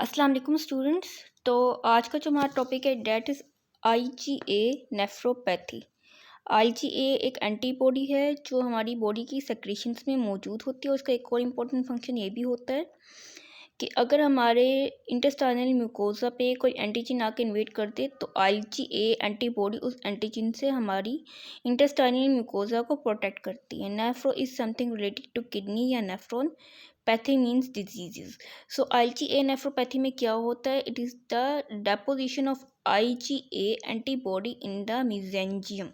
अस्सलाम वालेकुम स्टूडेंट्स। तो आज का जो हमारा टॉपिक है that is IgA nephropathy. IgA एक एंटीबॉडी है जो हमारी बॉडी की सेक्रेशंस में मौजूद होती है। उसका एक और इम्पोर्टेंट फंक्शन ये भी होता है कि अगर हमारे इंटेस्टाइनल म्यूकोजा पे कोई एंटीजन आके इन्वेट कर दे तो आईजीए एंटीबॉडी उस एंटीजन से हमारी इंटेस्टाइनल म्यूकोजा को प्रोटेक्ट करती है। Nephro is something related to kidney या nephron. Pathy means diseases. So IgA nephropathy में क्या होता है? It is the deposition of IgA antibody in the mesangium.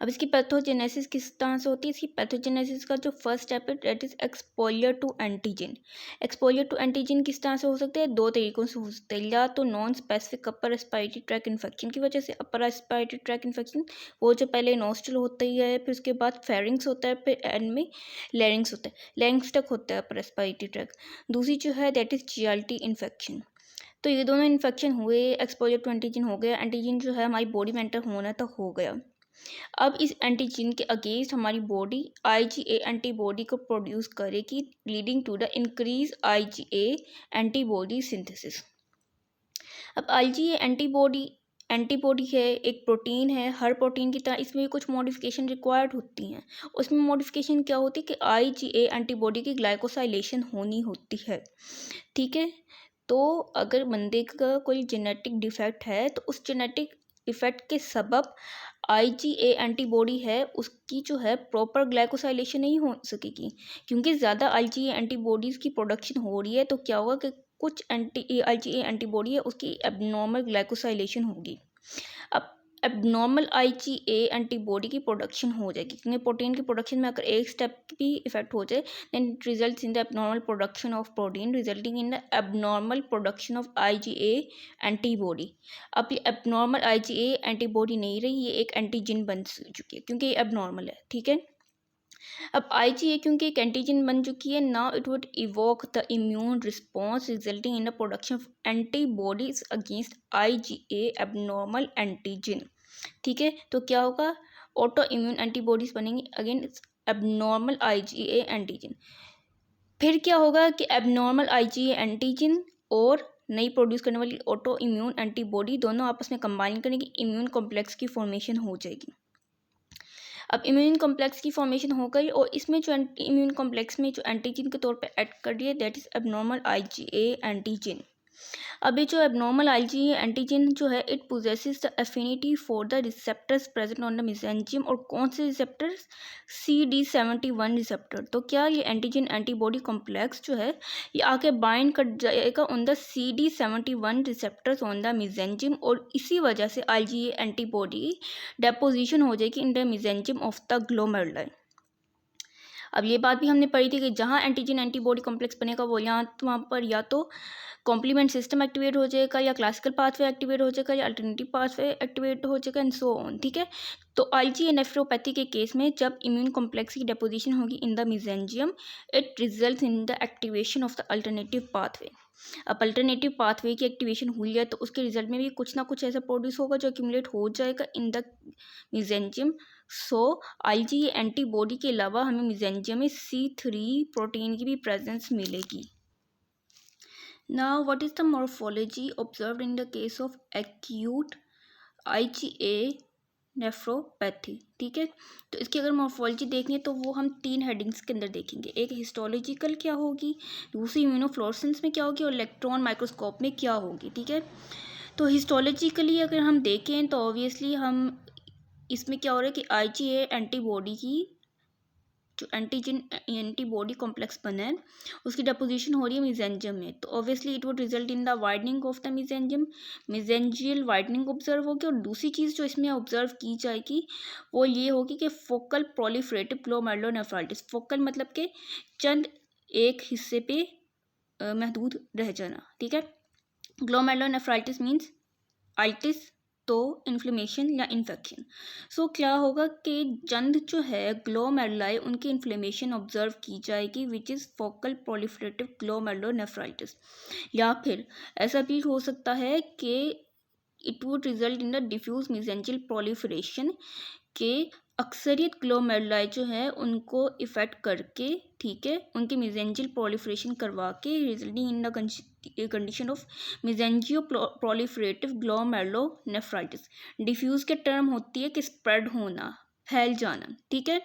अब इसकी पैथोजेनेसिस किस तरह से होती है? इसकी पैथोजेनेसिस का जो फर्स्ट स्टेप है that is exposure to antigen. Exposure to antigen किस तरह से हो सकता है? दो तरीकों से हो सकता है। या तो non specific upper respiratory tract infection की वजह से। अपर रेस्पिरेटरी ट्रैक इन्फेक्शन वो जो पहले नोस्ट्रल होता ही है, फिर उसके बाद फेरिंग्स होता है, फिर एंड में लैरिंग्स होता है, लैरिंग्स तक होता है अपर रेस्पिरेटरी ट्रैक। दूसरी जो है दैट इज जीआरटी इन्फेक्शन। तो ये दोनों इन्फेक्शन हुए, एक्सपोजर टू एंटीजन हो गया, एंटीजन जो है हमारी बॉडी में एंटर होना तक हो गया। अब इस एंटीजन के अगेंस्ट हमारी बॉडी आईजीए एंटीबॉडी को प्रोड्यूस करेगी, leading to the increase IgA antibody synthesis. अब आईजीए एंटीबॉडी है, एक प्रोटीन है। हर प्रोटीन की तरह इसमें भी कुछ मॉडिफिकेशन रिक्वायर्ड होती हैं। उसमें मॉडिफिकेशन क्या होती है कि आईजीए एंटीबॉडी की ग्लाइकोसाइलेशन होनी होती है। ठीक है, तो अगर बंदे का कोई जेनेटिक डिफेक्ट है तो उस जेनेटिक इफेक्ट के सबब आईजीए एंटीबॉडी है उसकी जो है प्रॉपर ग्लाइकोसाइलेशन नहीं हो सकेगी, क्योंकि ज़्यादा आईजीए एंटीबॉडीज़ की प्रोडक्शन हो रही है। तो क्या होगा कि कुछ आईजीए एंटीबॉडी है उसकी एबनॉर्मल ग्लाइकोसाइलेशन होगी। अब एबनॉर्मल आईजीए एंटीबॉडी की प्रोडक्शन हो जाएगी, क्योंकि प्रोटीन की प्रोडक्शन में अगर एक स्टेप भी इफेक्ट हो जाए then it results in the abnormal production of protein resulting in the abnormal production of IgA antibody. अब ये एबनॉर्मल आईजीए एंटीबॉडी नहीं रही, ये एक एंटीजन बन चुकी है क्योंकि ये एबनॉर्मल है। ठीक है, अब आईजीए क्योंकि एक एंटीजन बन चुकी है, now it would evoke the immune response resulting in the production of antibodies against IgA abnormal antigen. ठीक है, तो क्या होगा? ऑटो इम्यून एंटीबॉडीज बनेंगी अगेंस्ट एबनॉर्मल आईजीए एंटीजन। फिर क्या होगा कि एबनॉर्मल आईजीए एंटीजन और नई प्रोड्यूस करने वाली ऑटो इम्यून एंटीबॉडी दोनों आपस में कंबाइन करने की इम्यून कॉम्प्लेक्स की फॉर्मेशन हो जाएगी। अब इम्यून कॉम्प्लेक्स की फॉर्मेशन हो गई और इसमें जो इम्यून कॉम्प्लेक्स में जो एंटीजन के तौर पे ऐड कर रही है that is abnormal IgA antigen. अब ये जो एबनॉर्मल आईजीए एंटीजन जो है it possesses the affinity for the receptors present on the mesangium. और कौन से रिसेप्टर्स? CD71 receptor. तो क्या ये एंटीजन एंटीबॉडी कॉम्प्लेक्स जो है ये आके बाइंड कर जाएगा on the CD71 receptors on the mesangium, और इसी वजह से आईजीए एंटीबॉडी डेपोजिशन हो जाएगी इन the mesangium of the glomeruli. अब ये बात भी हमने पढ़ी थी कि जहाँ एंटीजन एंटीबॉडी कॉम्प्लेक्स बनेगा वो यहाँ वहाँ पर या तो कॉम्प्लीमेंट सिस्टम एक्टिवेट हो जाएगा, या क्लासिकल पाथवे एक्टिवेट हो जाएगा, या अल्टरनेटिव पाथवे एक्टिवेट हो जाएगा, एंड सो ऑन। ठीक है, तो आईजीए नेफ्रोपैथी के केस में जब इम्यून कॉम्प्लेक्स की डेपोजिशन होगी इन the mesangium it results in the activation of the alternative pathway. अब अल्टरनेटिव पाथवे की एक्टिवेशन हुई है तो उसके रिजल्ट में भी कुछ ना कुछ ऐसा प्रोड्यूस होगा जो एक्यूमुलेट हो जाएगा इन the mesangium. So IgA antibody के अलावा हमें मेसेंजियम में C3 प्रोटीन की भी प्रेजेंस मिलेगी। Now, what is the morphology observed in the case of acute IgA nephropathy? ठीक है, तो इसकी अगर मॉर्फोलॉजी देखनी है तो वो हम 3 हेडिंग्स के अंदर देखेंगे। एक हिस्टोलॉजिकल क्या होगी, दूसरी इम्यूनोफ्लोरेसेंस में क्या होगी, और इलेक्ट्रॉन माइक्रोस्कोप में क्या होगी। ठीक है, तो हिस्टोलॉजिकली अगर हम देखें तो ऑब्वियसली हम इसमें क्या हो रहा है कि आईजीए एंटीबॉडी की जो एंटीजन एंटीबॉडी कॉम्प्लेक्स बना है उसकी डेपोजिशन हो रही है मेसेंजियम में, तो obviously it would result in the widening of the mesangium, mesangial widening observe होगी। और दूसरी चीज़ जो इसमें ऑब्जर्व की जाएगी वो ये होगी कि फोकल प्रोलिफरेटिव ग्लोमेरुलोनेफ्राइटिस। फोकल मतलब कि चंद एक हिस्से पे महदूद रह जाना। ठीक है, ग्लोमेरुलोनेफ्राइटिस मीन्स आइटिस, तो इन्फ्लेमेशन या इन्फेक्शन। सो क्या होगा कि चंद जो है ग्लोमेरुलाई उनकी इन्फ्लेमेशन ऑब्जर्व की जाएगी which is focal proliferative glomerulonephritis. या फिर ऐसा भी हो सकता है कि it would result in the diffuse mesangial proliferation, कि अक्सरियत ग्लोमेरुलाई जो है उनको इफ़ेक्ट करके, ठीक है, उनके मेसेंजियल प्रोलिफरेशन करवा के resulting in the condition of mesangio proliferative glomerulonephritis. Diffuse के टर्म होती है कि स्प्रेड होना, फैल जाना, ठीक है।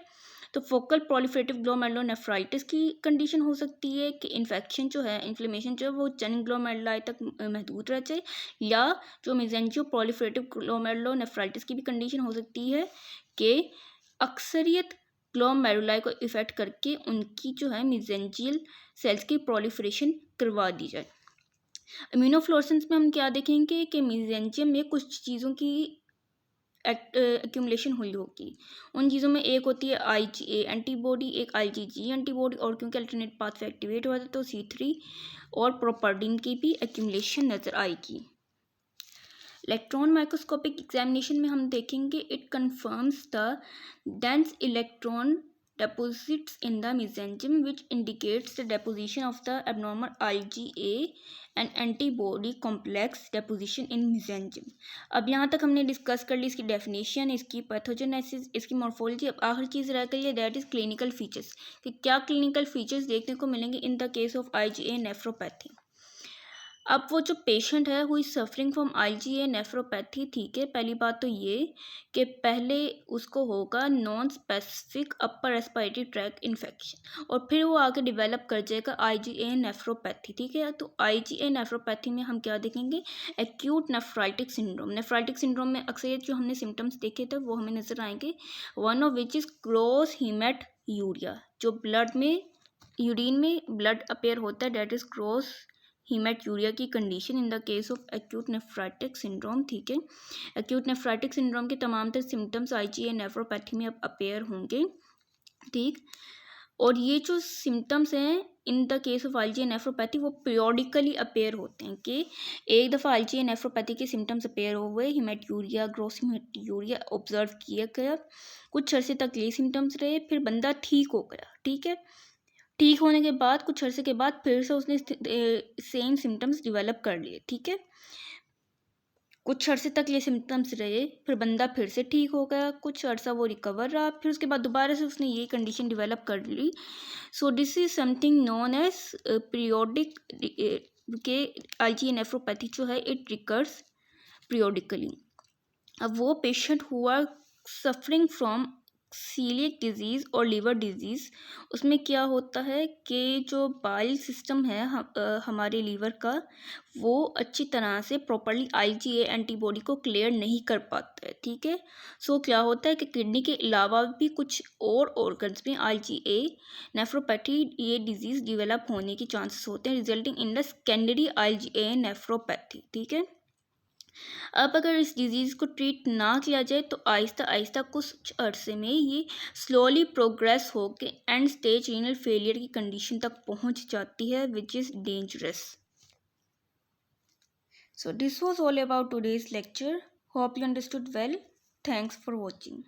तो फोकल प्रोलिफरेटिव ग्लोमेरुलोनेफ्राइटिस की कंडीशन हो सकती है कि इन्फेक्शन जो है, इन्फ्लेमेशन जो है वो जन ग्लोमेरुलाई तक महदूद रह जाए, या जो मेसेंजियो प्रोलिफरेटिव ग्लोमेरुलोनेफ्राइटिस की भी कंडीशन हो सकती है कि अक्सरियत ग्लोमेरुलाई को इफ़ेक्ट करके उनकी जो है मेसेंजियल सेल्स की प्रोलिफरेशन करवा दी जाए। इम्यूनोफ्लोरेसेंस में हम क्या देखेंगे कि मेसेंजियम में कुछ चीज़ों की एक्यूमुलेशन हुई होगी। उन चीज़ों में एक होती है IgA एंटीबॉडी, एक IgG एंटीबॉडी, और क्योंकि अल्टरनेट पाथवे एक्टिवेट हुआ था तो C3 और प्रोपर्डिन की भी एक्यूमुलेशन नज़र आएगी। इलेक्ट्रॉन माइक्रोस्कोपिक एग्जामिनेशन में हम देखेंगे it confirms the dense electron deposits in the mesenteric which indicates the deposition of the abnormal IgA and antibody complex deposition in mesenteric। अब यहाँ तक हमने डिस्कस कर ली इसकी डेफिनेशन, इसकी पैथोजेनेसिस, इसकी मॉर्फोलॉजी। अब आखिरी चीज़ रह गई है दैट इज़ क्लिनिकल फीचर्स, कि क्या क्लिनिकल फीचर्स देखने को मिलेंगे in the case of IgA nephropathy. अब वो जो पेशेंट है हुई सफरिंग फ्रॉम IgA नेफ्रोपैथी, ठीक है, पहली बात तो ये कि पहले उसको होगा non specific upper respiratory tract infection, और फिर वो आगे डेवलप कर जाएगा IgA नेफ्रोपैथी, ठीक है। तो IgA नेफ्रोपैथी में हम क्या देखेंगे, acute nephritic syndrome. Nephritic syndrome में अक्सर जो हमने सिम्टम्स देखे थे वो हमें नज़र आएंगे, one of which is gross हीमेट urea, जो ब्लड में, यूरिन में ब्लड अपेयर होता है, डेट इज़ ग्रॉस हीमेटूरिया की condition in the case of acute nephritic syndrome, ठीक है। एक्यूट नेफ्राइटिक सिंड्रोम के तमाम तर सिम्टम्स IgA नेफ्रोपैथी में अब अपेयर होंगे, ठीक। और ये जो सिम्टम्स हैं in the case of IgA nephropathy वो पीरियोडिकली अपेयर होते हैं, कि एक दफ़ा IgA नेफ्रोपैथी के सिम्टम्स अपेयर हो गए, हीमेटूरिया, ग्रॉस हीमेटूरिया ऑब्जर्व किया गया, कुछ अर्से तक ये सिम्टम्स रहे, फिर बंदा ठीक हो गया, ठीक है। ठीक होने के बाद कुछ अर्से के बाद फिर से उसने सेम सिम्टम्स डेवलप कर लिए, ठीक है। कुछ अर्से तक ये सिम्टम्स रहे, फिर बंदा फिर से ठीक हो गया, कुछ अर्सा वो रिकवर रहा, फिर उसके बाद दोबारा से उसने ये कंडीशन डेवलप कर ली। So this is something known as periodic, के IgA नेफ्रोपैथी जो है इट रिकर्स पीरियोडिकली। अब वो पेशेंट हुआ सफरिंग फ्रॉम सीलिएक डिजीज़ और लीवर डिजीज़, उसमें क्या होता है कि जो बाइल सिस्टम है हमारे लीवर का, वो अच्छी तरह से प्रॉपरली IgA एंटीबॉडी को क्लियर नहीं कर पाता है, ठीक है। सो क्या होता है कि किडनी के अलावा भी कुछ और ऑर्गन्स में IgA नेफ्रोपैथी ये डिजीज़ डेवलप होने के चांसेस होते हैं, resulting in the secondary IgA nephropathy, ठीक है। अब अगर इस डिज़ीज़ को ट्रीट ना किया जाए तो आहिस्ता आहिस्ता कुछ अरसे में ये स्लोली प्रोग्रेस हो के एंड स्टेज रीनल फेलियर की कंडीशन तक पहुंच जाती है, which is dangerous. So this was all about today's lecture. Hope you understood well. Thanks for watching.